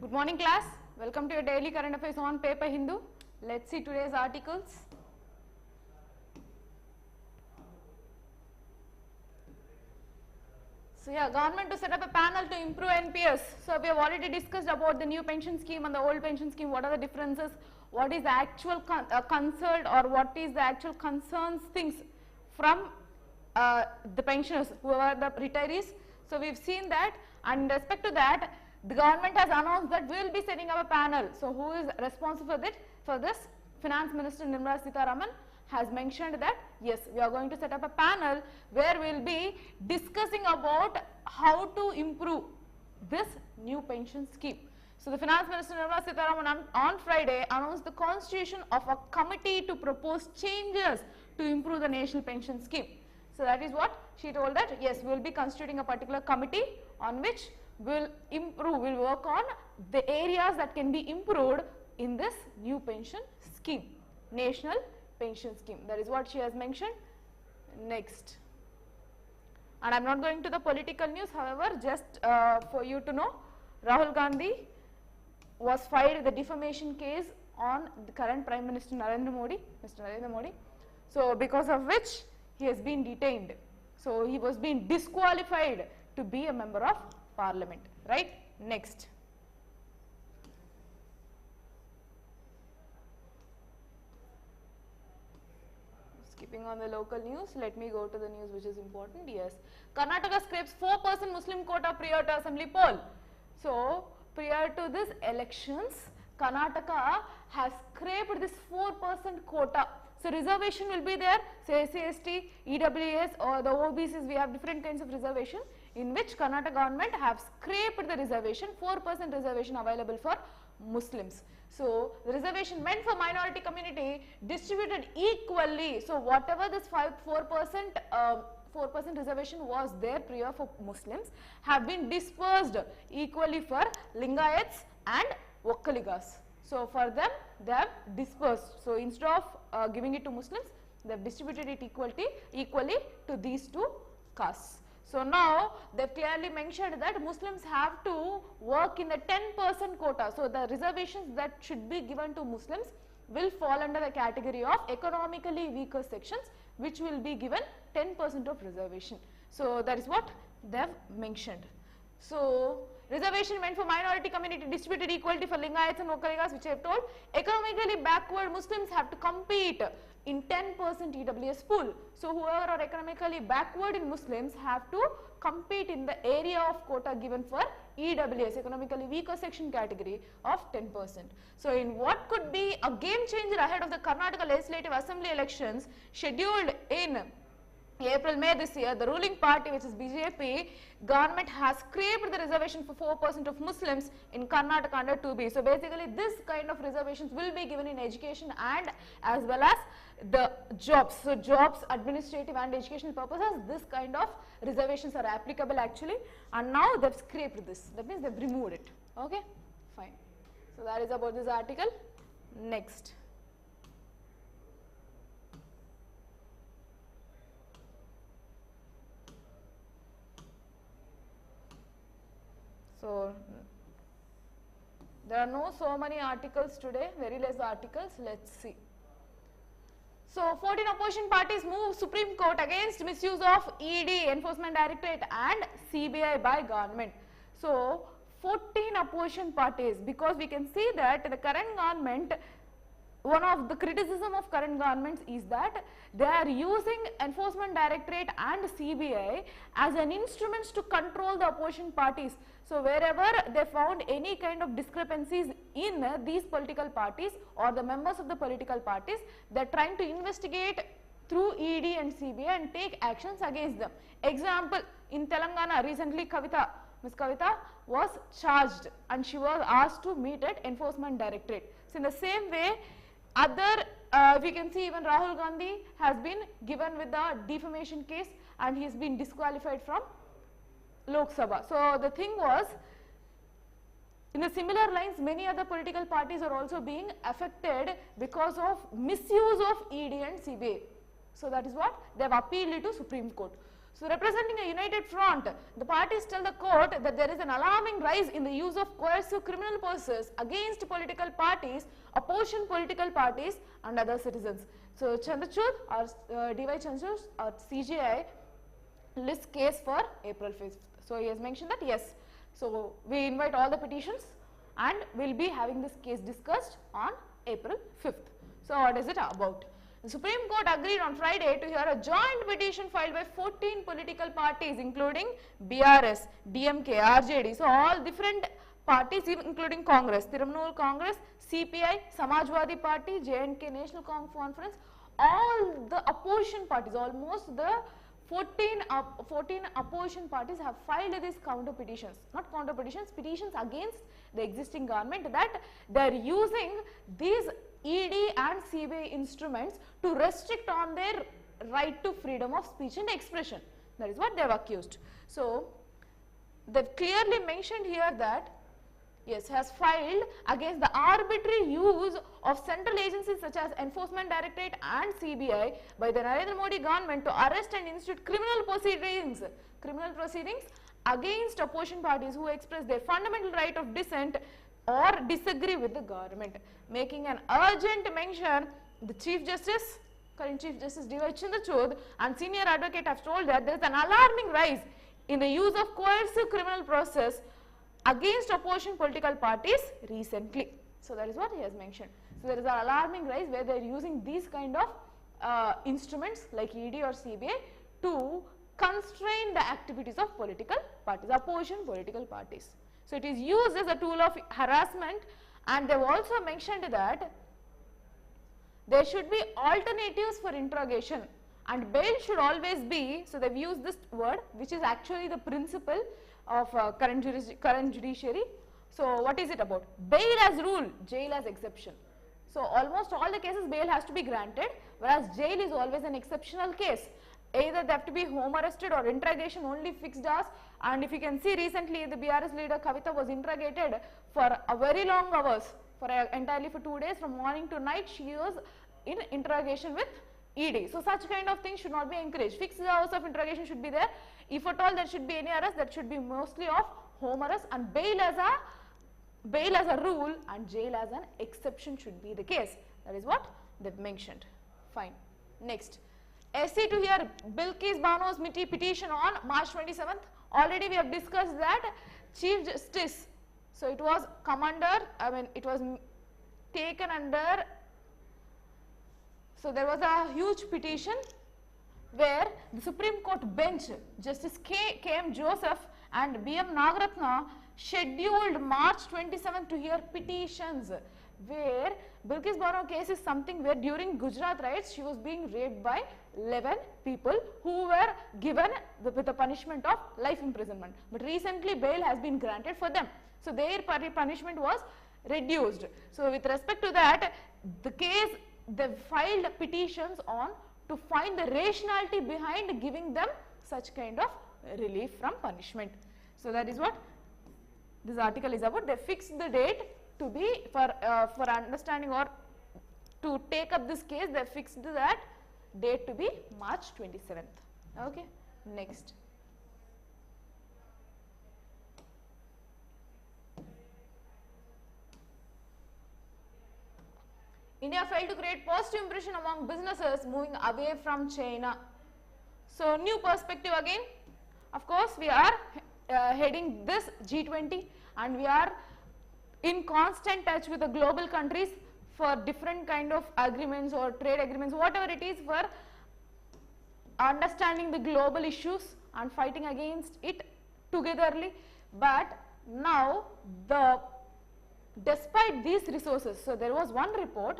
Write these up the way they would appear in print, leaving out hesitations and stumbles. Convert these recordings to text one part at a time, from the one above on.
Good morning class, welcome to your daily current affairs on paper Hindu. Let's see today's articles. So yeah, government to set up a panel to improve NPS. So we have already discussed about the new pension scheme and the old pension scheme, what are the differences, what is the actual concern or what is the actual concerns things from the pensioners, whoever the retirees. So we've seen that, and in respect to that, the government has announced that we will be setting up a panel. So who is responsible for this? Finance Minister Nirmala Sitharaman has mentioned that yes, we are going to set up a panel where we will be discussing about how to improve this new pension scheme. So the Finance Minister Nirmala Sitharaman on Friday announced the constitution of a committee to propose changes to improve the national pension scheme. So that is what she told, that yes, we will be constituting a particular committee on which we will improve, we will work on the areas that can be improved in this new pension scheme, national pension scheme. That is what she has mentioned. Next, and I am not going to the political news, however, just for you to know, Rahul Gandhi was filed the defamation case on the current Prime Minister Narendra Modi, Mr. Narendra Modi. So because of which he has been detained. So he was being disqualified to be a member of Parliament, right? Next. Skipping on the local news, let me go to the news which is important. Yes, Karnataka scrapes 4% Muslim quota prior to assembly poll. So prior to this elections, Karnataka has scraped this 4% quota. So reservation will be there, say SC/ST, EWS or the OBCs, we have different kinds of reservation in which Karnataka government have scraped the reservation, 4% reservation available for Muslims. So the reservation meant for minority community distributed equally. So whatever this 4% reservation was there prior for Muslims have been dispersed equally for Lingayats and Vokkaligas. So for them they have dispersed. So instead of giving it to Muslims, they have distributed it equally to these two castes. So now they have clearly mentioned that Muslims have to work in the 10% quota. So the reservations that should be given to Muslims will fall under the category of economically weaker sections, which will be given 10% of reservation. So that is what they have mentioned. So reservation meant for minority community distributed equality for Lingayats and Vokkaligas, which I have told. Economically backward Muslims have to compete in 10% EWS pool. So whoever are economically backward in Muslims have to compete in the area of quota given for EWS, economically weaker section category of 10%. So in what could be a game changer ahead of the Karnataka Legislative Assembly elections scheduled in April-May this year, the ruling party, which is BJP, government has scraped the reservation for 4% of Muslims in Karnataka under 2B. So basically this kind of reservations will be given in education and as well as the jobs. So jobs, administrative and educational purposes, this kind of reservations are applicable actually, and now they have scraped this. That means they have removed it. Okay, fine. So that is about this article. Next. So there are so many articles today, very less articles. Let's see. So 14 opposition parties move Supreme Court against misuse of ED, Enforcement Directorate and CBI by government. So 14 opposition parties, because we can see that the current government, one of the criticism of current governments is that they are using Enforcement Directorate and CBI as an instruments to control the opposition parties. So wherever they found any kind of discrepancies in these political parties or the members of the political parties, they are trying to investigate through ED and CBI and take actions against them. Example, in Telangana recently Ms. Kavita was charged and she was asked to meet at Enforcement Directorate. So in the same way, other, we can see even Rahul Gandhi has been given with the defamation case and he has been disqualified from Lok Sabha. So the thing was, in the similar lines, many other political parties are also being affected because of misuse of ED and CBI. So that is what they have appealed to Supreme Court. So representing a united front, the parties tell the court that there is an alarming rise in the use of coercive criminal process against political parties, opposition political parties and other citizens. So Chandrachud or D.Y. Chandrachud or CJI lists case for April 5th. So he has mentioned that yes. So we invite all the petitions and we will be having this case discussed on April 5th. So what is it about? The Supreme Court agreed on Friday to hear a joint petition filed by 14 political parties including BRS, DMK, RJD. So all different parties including Congress, Trinamool Congress, CPI, Samajwadi Party, JNK National Conference, all the opposition parties, almost the 14 opposition parties have filed these counter petitions, not counter petitions, petitions against the existing government that they are using these ED and CBI instruments to restrict on their right to freedom of speech and expression. That is what they have accused. So they have clearly mentioned here that yes, has filed against the arbitrary use of central agencies such as Enforcement Directorate and CBI by the Narendra Modi government to arrest and institute criminal proceedings against opposition parties who express their fundamental right of dissent or disagree with the government. Making an urgent mention, the Chief Justice, current Chief Justice D.Y. Chandrachud and senior advocate have told that there is an alarming rise in the use of coercive criminal process against opposition political parties recently. So that is what he has mentioned. So there is an alarming rise where they are using these kind of instruments like ED or CBI to constrain the activities of political parties, opposition political parties. So it is used as a tool of harassment, and they have also mentioned that there should be alternatives for interrogation and bail should always be, so they have used this word which is actually the principle of current judiciary. So what is it about? Bail as rule, jail as exception. So almost all the cases bail has to be granted, whereas jail is always an exceptional case. Either they have to be home arrested or interrogation only fixed hours. And if you can see recently the BRS leader Kavita was interrogated for a very long hours, for entirely for 2 days from morning to night she was in interrogation with ED. So such kind of things should not be encouraged. Fixed hours of interrogation should be there. If at all there should be any arrest, that should be mostly of home arrest, and bail as a rule and jail as an exception should be the case. That is what they have mentioned. Fine. Next. SC to hear Bilkis Bano's petition on March 27th. Already we have discussed that Chief Justice, so it was it was taken under, so there was a huge petition where the Supreme Court bench, Justice K.M. Joseph and B.M. Nagaratna scheduled March 27th to hear petitions where Bilkis Bano case is something where during Gujarat riots she was being raped by 11 people who were given with the punishment of life imprisonment. But recently bail has been granted for them. So their punishment was reduced. So with respect to that, the case, they filed petitions on to find the rationality behind giving them such kind of relief from punishment. So that is what this article is about. They fixed the date to be for understanding or to take up this case. They fixed that date to be March 27th. Okay. Next. India failed to create positive impression among businesses moving away from China. So new perspective again. Of course, we are heading this G20 and we are in constant touch with the global countries for different kind of agreements or trade agreements, whatever it is, for understanding the global issues and fighting against it togetherly. But now despite these resources, so there was one report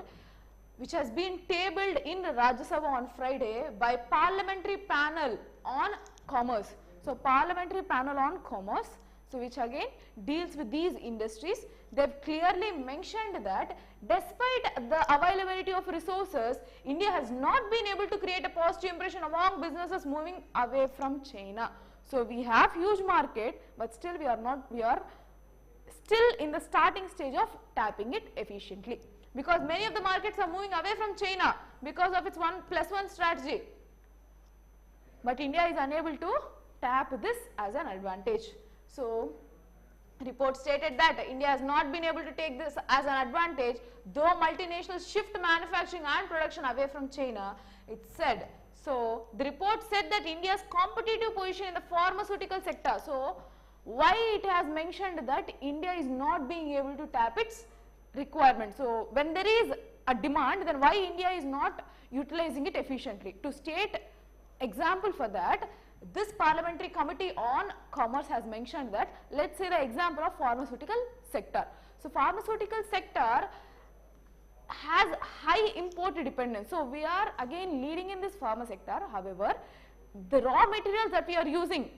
which has been tabled in Rajya Sabha on Friday by Parliamentary Panel on Commerce. So Parliamentary Panel on Commerce, so which again deals with these industries. They have clearly mentioned that despite the availability of resources, India has not been able to create a positive impression among businesses moving away from China. So we have huge market, but still we are still in the starting stage of tapping it efficiently, because many of the markets are moving away from China because of its 1+1 strategy. but India is unable to tap this as an advantage. So, report stated that India has not been able to take this as an advantage, though multinationals shift manufacturing and production away from China, it said. So, the report said that India's competitive position in the pharmaceutical sector. So, why it has mentioned that India is not being able to tap its requirement. So, when there is a demand, then why India is not utilizing it efficiently? To state example for that, this Parliamentary Committee on Commerce has mentioned that, let's say the example of pharmaceutical sector. So, pharmaceutical sector has high import dependence. So, we are again leading in this pharma sector. However, the raw materials that we are using,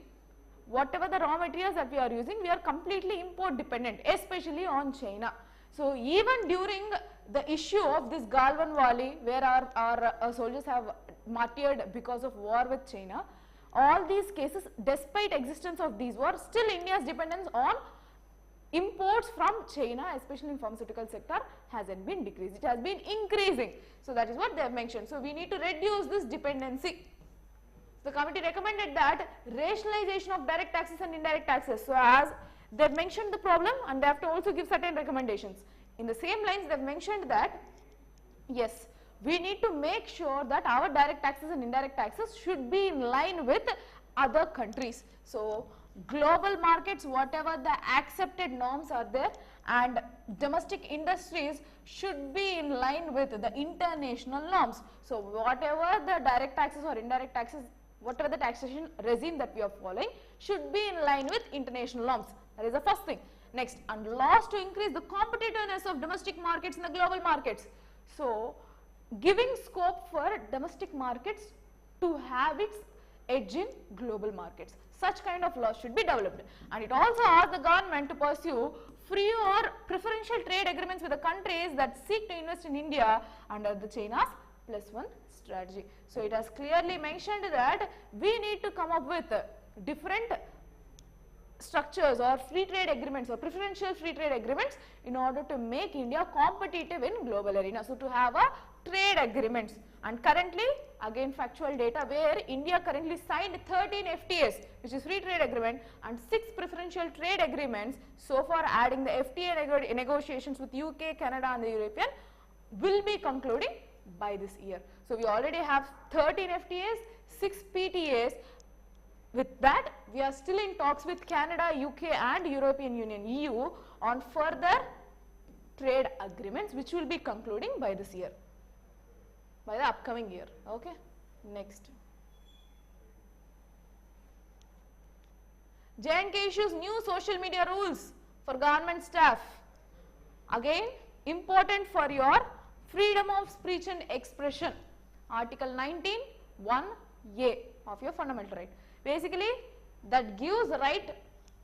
whatever the raw materials that we are using, we are completely import dependent, especially on China. So, even during the issue of this Galwan Valley, where our soldiers have martyred because of war with China, all these cases, despite existence of these wars, still India's dependence on imports from China, especially in pharmaceutical sector, hasn't been decreased. It has been increasing. So, that is what they have mentioned. So, we need to reduce this dependency. The committee recommended that rationalization of direct taxes and indirect taxes. So, as they have mentioned the problem, and they have to also give certain recommendations. In the same lines, they have mentioned that, yes, we need to make sure that our direct taxes and indirect taxes should be in line with other countries. So, global markets, whatever the accepted norms are there, and domestic industries should be in line with the international norms. So, whatever the direct taxes or indirect taxes, whatever the taxation regime that we are following should be in line with international norms. That is the first thing. Next, and laws to increase the competitiveness of domestic markets in the global markets. So, giving scope for domestic markets to have its edge in global markets. Such kind of laws should be developed. And it also asks the government to pursue free or preferential trade agreements with the countries that seek to invest in India under the China's +1 strategy. So, it has clearly mentioned that we need to come up with different structures or free trade agreements or preferential free trade agreements in order to make India competitive in global arena. So, to have a trade agreements, and currently again factual data where India currently signed 13 FTAs, which is free trade agreement, and 6 preferential trade agreements. So far, adding the FTA negotiations with UK, Canada and the European will be concluding by this year. So, we already have 13 FTAs, 6 PTAs. With that, we are still in talks with Canada, UK and European Union EU on further trade agreements, which will be concluding by this year, by the upcoming year. Okay. Next, J&K issues new social media rules for government staff. Again, important for your freedom of speech and expression. Article 19, 1A of your fundamental right. Basically, that gives the right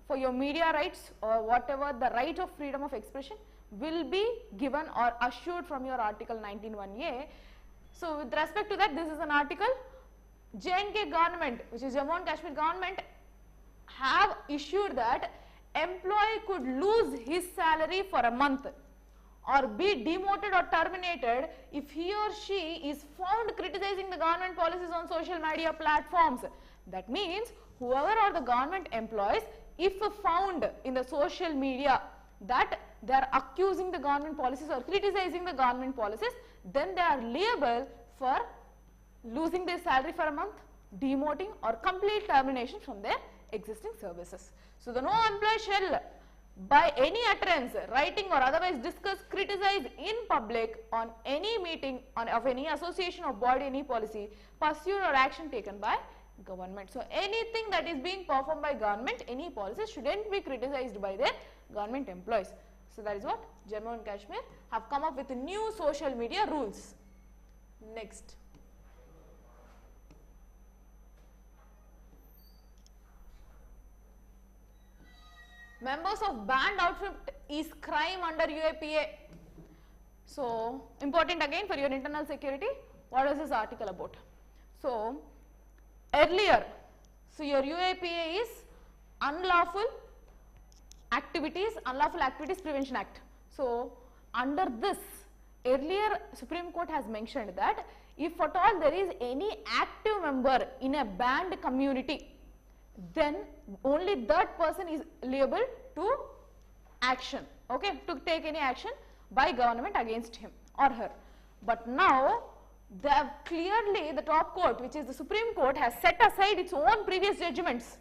for your media rights or whatever the right of freedom of expression will be given or assured from your Article 19(1)(a). So, with respect to that, this is an article. J&K government, which is Jammu and Kashmir government, have issued that employee could lose his salary for a month or be demoted or terminated if he or she is found criticizing the government policies on social media platforms. That means, whoever are the government employees, if found in the social media that they are accusing the government policies or criticizing the government policies, then they are liable for losing their salary for a month, demoting or complete termination from their existing services. So, the no employee shall by any utterance, writing or otherwise discuss, criticize in public on any meeting of any association or body, any policy pursued or action taken by government. So, anything that is being performed by government, any policy shouldn't be criticized by their government employees. So, that is what Jammu and Kashmir have come up with new social media rules. Next, members of banned outfit is crime under UAPA. So, important again for your internal security. What is this article about? So, earlier, so your UAPA is Unlawful Activities Prevention Act. So, under this, earlier Supreme Court has mentioned that if at all there is any active member in a banned community, then only that person is liable to action, okay, to take any action by government against him or her. But now they have clearly, the top court, which is the Supreme Court, has set aside its own previous judgments.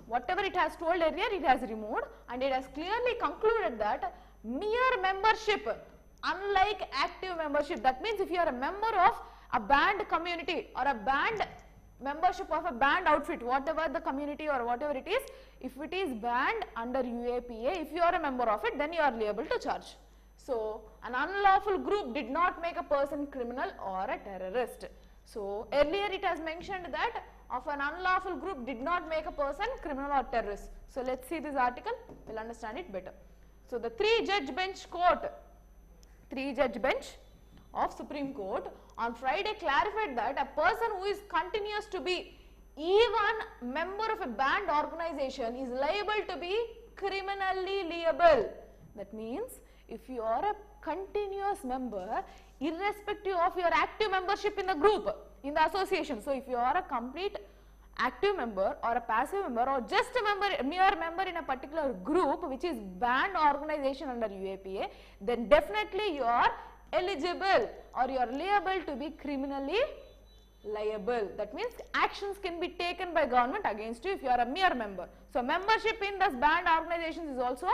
Whatever it has told earlier, it has removed, and it has clearly concluded that mere membership, unlike active membership, that means if you are a member of a banned community or a banned membership of a banned outfit, whatever the community or whatever it is, if it is banned under UAPA, if you are a member of it, then you are liable to charge. So, an unlawful group did not make a person criminal or a terrorist. So, earlier it has mentioned that of an unlawful group did not make a person criminal or terrorist. So, let us see this article, we will understand it better. So, the three-judge bench of Supreme Court on Friday clarified that a person who is continuous to be even member of a banned organization is liable to be criminally liable. That means, if you are a continuous member, irrespective of your active membership in the group, in the association. So, if you are a complete active member or a passive member or just a member, mere member in a particular group which is banned organization under UAPA, then definitely you are eligible or you are liable to be criminally liable. That means actions can be taken by government against you if you are a mere member. So, membership in those banned organizations is also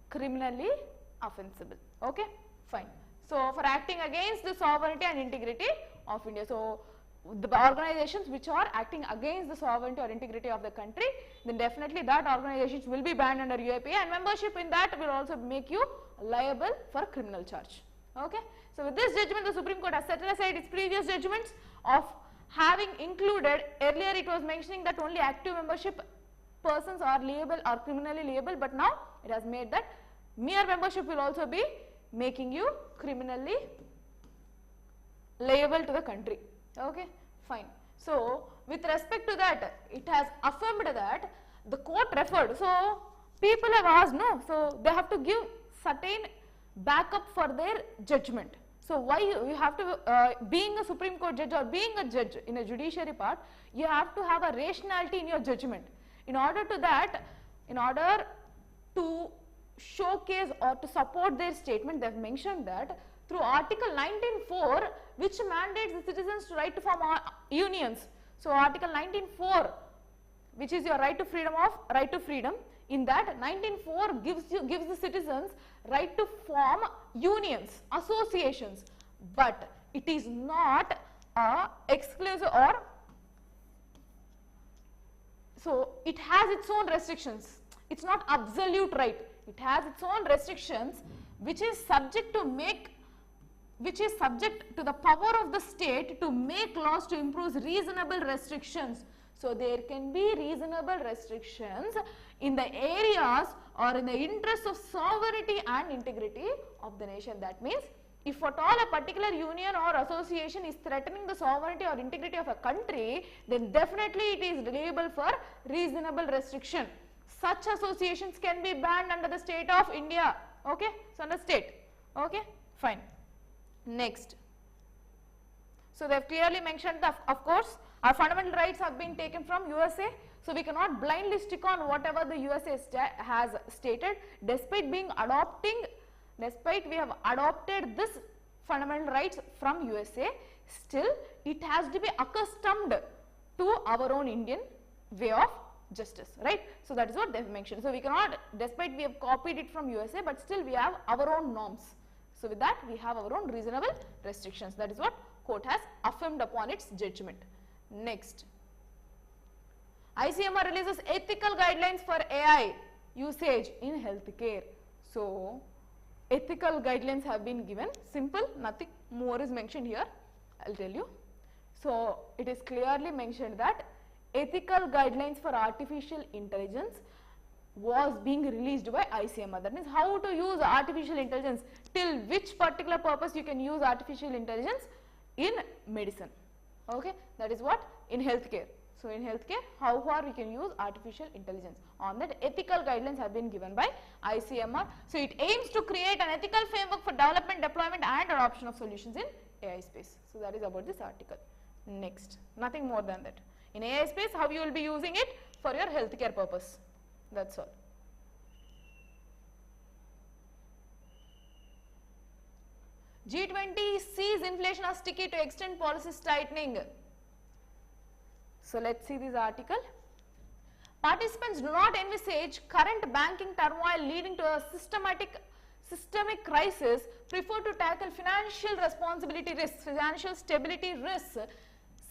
criminally offensible. Okay, fine. So, for acting against the sovereignty and integrity of India. So, the organizations which are acting against the sovereignty or integrity of the country, then definitely that organizations will be banned under UAPA, and membership in that will also make you liable for criminal charge. Okay. So, with this judgment, the Supreme Court has set aside its previous judgments of having included, earlier it was mentioning that only active membership persons are liable or criminally liable, but now it has made that mere membership will also be making you criminally liable to the country. Okay, fine. So, with respect to that, it has affirmed that the court referred. So, people have asked, no, so they have to give certain backup for their judgment. So, why you have to, being a Supreme Court judge or being a judge in a judiciary part, you have to have a rationality in your judgment. In order to that, in order to showcase or to support their statement, they have mentioned that through Article 19(4), which mandates the citizens to right to form unions. So, Article 19(4), which is your right to freedom, in that 19(4) gives the citizens right to form unions, associations, but it is not exclusive or, so it has its own restrictions. It is not absolute right. It has its own restrictions which is subject to the power of the state to make laws to impose reasonable restrictions. So, there can be reasonable restrictions in the areas or in the interest of sovereignty and integrity of the nation. That means, if at all a particular union or association is threatening the sovereignty or integrity of a country, then definitely it is liable for reasonable restriction. Such associations can be banned under the state of India. Okay, so under state. Okay, fine. Next. So, they have clearly mentioned that, of course, our fundamental rights have been taken from USA. So, we cannot blindly stick on whatever the USA has stated, despite we have adopted this fundamental rights from USA, still it has to be accustomed to our own Indian way of justice, right. So, that is what they have mentioned. So, we cannot, despite we have copied it from USA, but still we have our own norms. So, with that we have our own reasonable restrictions. That is what court has affirmed upon its judgment. Next, ICMR releases ethical guidelines for AI usage in healthcare. So, ethical guidelines have been given, simple, nothing more is mentioned here, I will tell you. So, it is clearly mentioned that ethical guidelines for artificial intelligence was being released by ICMR. That means, how to use artificial intelligence, till which particular purpose you can use artificial intelligence in medicine. Okay, that is what in healthcare. So, in healthcare, how far we can use artificial intelligence. On that, ethical guidelines have been given by ICMR. So, it aims to create an ethical framework for development, deployment and adoption of solutions in AI space. So that is about this article. Next, nothing more than that. In AI space, how you will be using it for your healthcare purpose. That's all. G20 sees inflation as sticky to extend policies tightening. So let's see this article. Participants do not envisage current banking turmoil leading to a systemic crisis, prefer to tackle financial responsibility risks, financial stability risks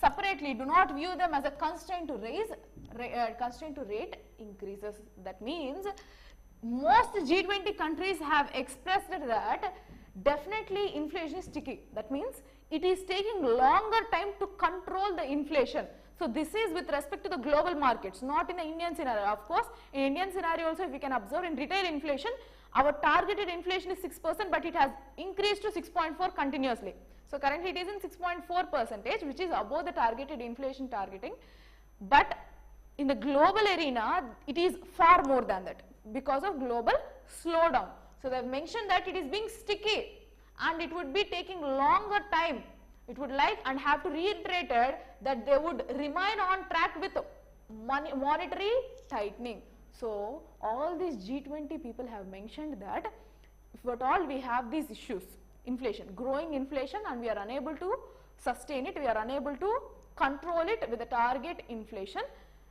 separately, do not view them as a constraint to rate increases. That means most G20 countries have expressed that definitely inflation is sticky. That means it is taking longer time to control the inflation. So this is with respect to the global markets, not in the Indian scenario. Of course, in Indian scenario also, if we can observe in retail inflation, our targeted inflation is 6%, but it has increased to 6.4 continuously. So currently it is in 6.4%, which is above the targeted inflation targeting. But in the global arena, it is far more than that because of global slowdown. So they have mentioned that it is being sticky and it would be taking longer time. It would like and have to reiterate that they would remain on track with monetary tightening. So all these G20 people have mentioned that if at all we have these issues, inflation, growing inflation, and we are unable to sustain it, we are unable to control it with the target inflation,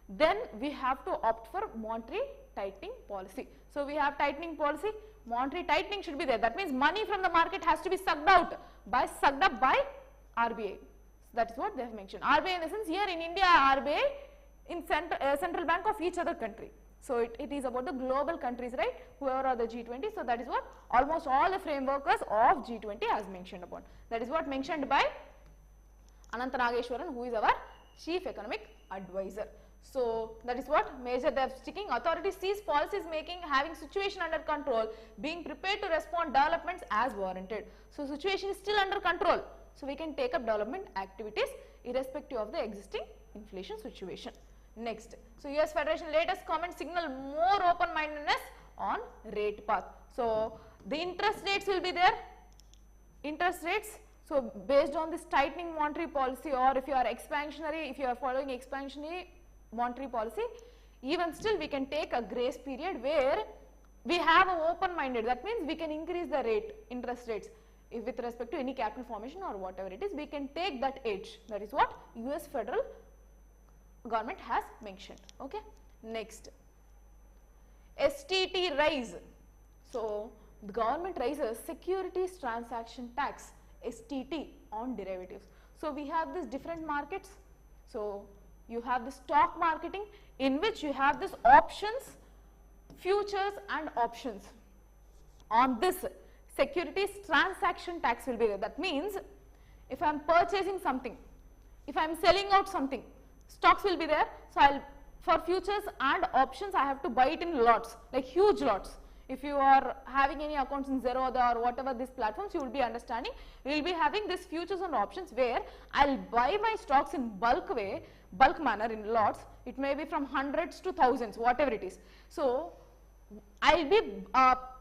then we have to opt for monetary tightening policy. So we have tightening policy, monetary tightening should be there. That means money from the market has to be sucked up by RBI. So that is what they have mentioned. RBI in the sense here in India, RBI in central bank of each other country. So it is about the global countries, right? Whoever are the G20. So that is what almost all the frameworkers of G20 has mentioned upon. That is what mentioned by Anantha Nageshwaran, who is our Chief Economic Advisor. So that is what major they are sticking. Authorities sees policies making, having situation under control, being prepared to respond developments as warranted. So situation is still under control. So we can take up development activities irrespective of the existing inflation situation. Next, so US Federation latest comment signal more open-mindedness on rate path. So the interest rates will be there. Interest rates. So based on this tightening monetary policy, or if you are expansionary, if you are following expansionary monetary policy, even still we can take a grace period where we have an open-minded. That means we can increase the rate, interest rates. If with respect to any capital formation or whatever it is, we can take that edge. That is what US federal government has mentioned. Okay. Next, STT rise. So the government raises securities transaction tax, STT, on derivatives. So we have these different markets. So you have the stock marketing, in which you have this options, futures and options. On this, securities transaction tax will be there. That means if I am purchasing something, if I am selling out something, stocks will be there. So for futures and options, I have to buy it in lots, like huge lots. If you are having any accounts in Zerodha or whatever these platforms, you will be understanding. We will be having this futures and options where I will buy my stocks in bulk manner in lots. It may be from hundreds to thousands, whatever it is. So I will be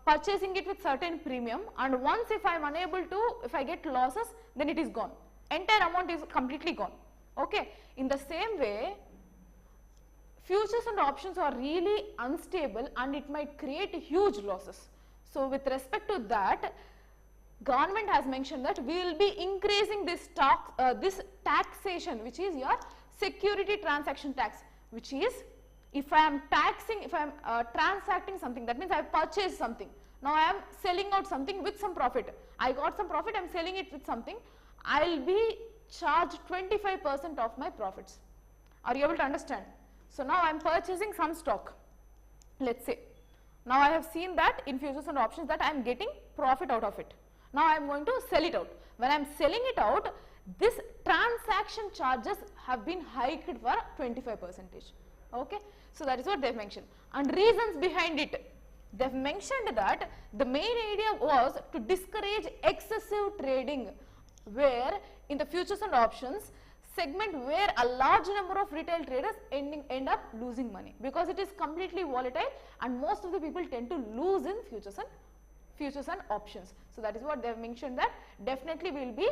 purchasing it with certain premium, and once if I am unable to, if I get losses, then it is gone. Entire amount is completely gone. Okay. In the same way, futures and options are really unstable and it might create huge losses. So with respect to that, government has mentioned that we will be increasing this taxation, which is your security transaction tax, which is if I am taxing, if I am transacting something, that means I have purchased something. Now I am selling out something with some profit. I got some profit, I am selling it with something. I will be charged 25% of my profits. Are you able to understand? So now I am purchasing some stock, let's say. Now I have seen that in futures and options that I am getting profit out of it. Now I am going to sell it out. When I am selling it out, this transaction charges have been hiked for 25%. Okay. So that is what they have mentioned. And reasons behind it, they have mentioned that the main idea was to discourage excessive trading, where in the futures and options segment where a large number of retail traders end up losing money, because it is completely volatile and most of the people tend to lose in futures and options. So that is what they have mentioned, that definitely we will be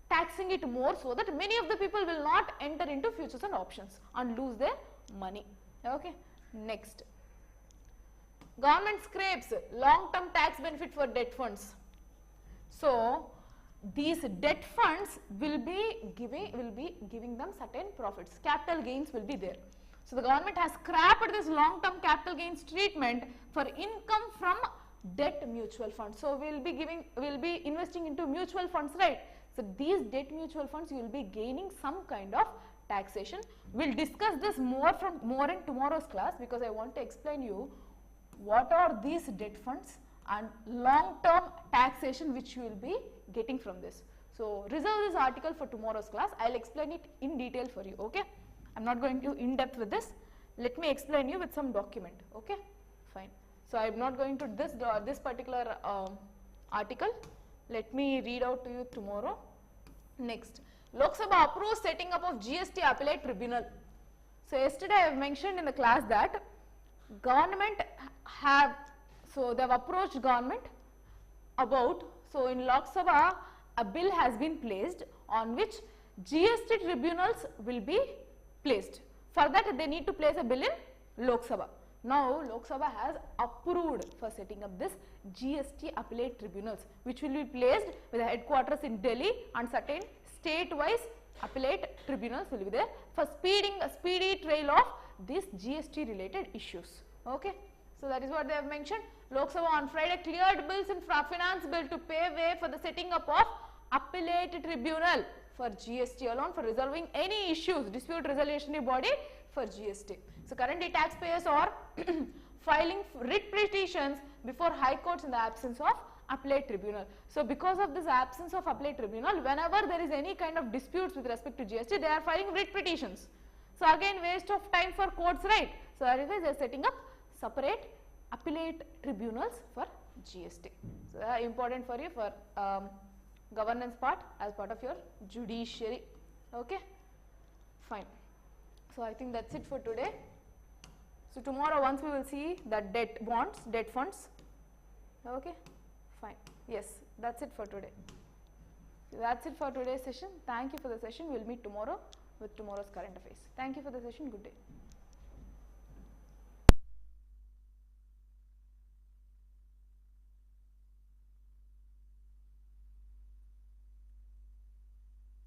taxing it more so that many of the people will not enter into futures and options and lose their money. Okay. Next, government scrapes long-term tax benefit for debt funds. So these debt funds will be giving them certain profits. Capital gains will be there. So the government has scrapped this long-term capital gains treatment for income from debt mutual funds. So we will be investing into mutual funds, right? So these debt mutual funds, you will be gaining some kind of taxation. We'll discuss this more in tomorrow's class, because I want to explain you what are these debt funds and long-term taxation which you will be getting from this. So reserve this article for tomorrow's class. I'll explain it in detail for you. Okay, I'm not going to in depth with this. Let me explain you with some document. Okay, fine. So I'm not going to this particular article. Let me read out to you tomorrow. Next, Lok Sabha approves setting up of GST appellate tribunal. So yesterday I have mentioned in the class that government have, so they have approached government about, so in Lok Sabha a bill has been placed on which GST tribunals will be placed. For that they need to place a bill in Lok Sabha. Now Lok Sabha has approved for setting up this GST appellate tribunals, which will be placed with the headquarters in Delhi, and certain state-wise appellate tribunals will be there for a speedy trail of these GST related issues. Okay, so that is what they have mentioned. Lok Sabha on Friday cleared bills in finance bill to pave way for the setting up of appellate tribunal for GST alone, for resolving any issues, dispute resolution body for GST. So currently taxpayers are filing writ petitions before high courts in the absence of appellate tribunal. So because of this absence of appellate tribunal, whenever there is any kind of disputes with respect to GST, they are filing writ petitions. So again, waste of time for courts, right? So that is why they are setting up separate appellate tribunals for GST. So they are important for you for governance part as part of your judiciary. Okay, fine. So I think that's it for today. So tomorrow once we will see that debt bonds, debt funds. Okay, fine. Yes, that's it for today. So that's it for today's session. Thank you for the session. We'll meet tomorrow with tomorrow's current affairs. Thank you for the session. Good day.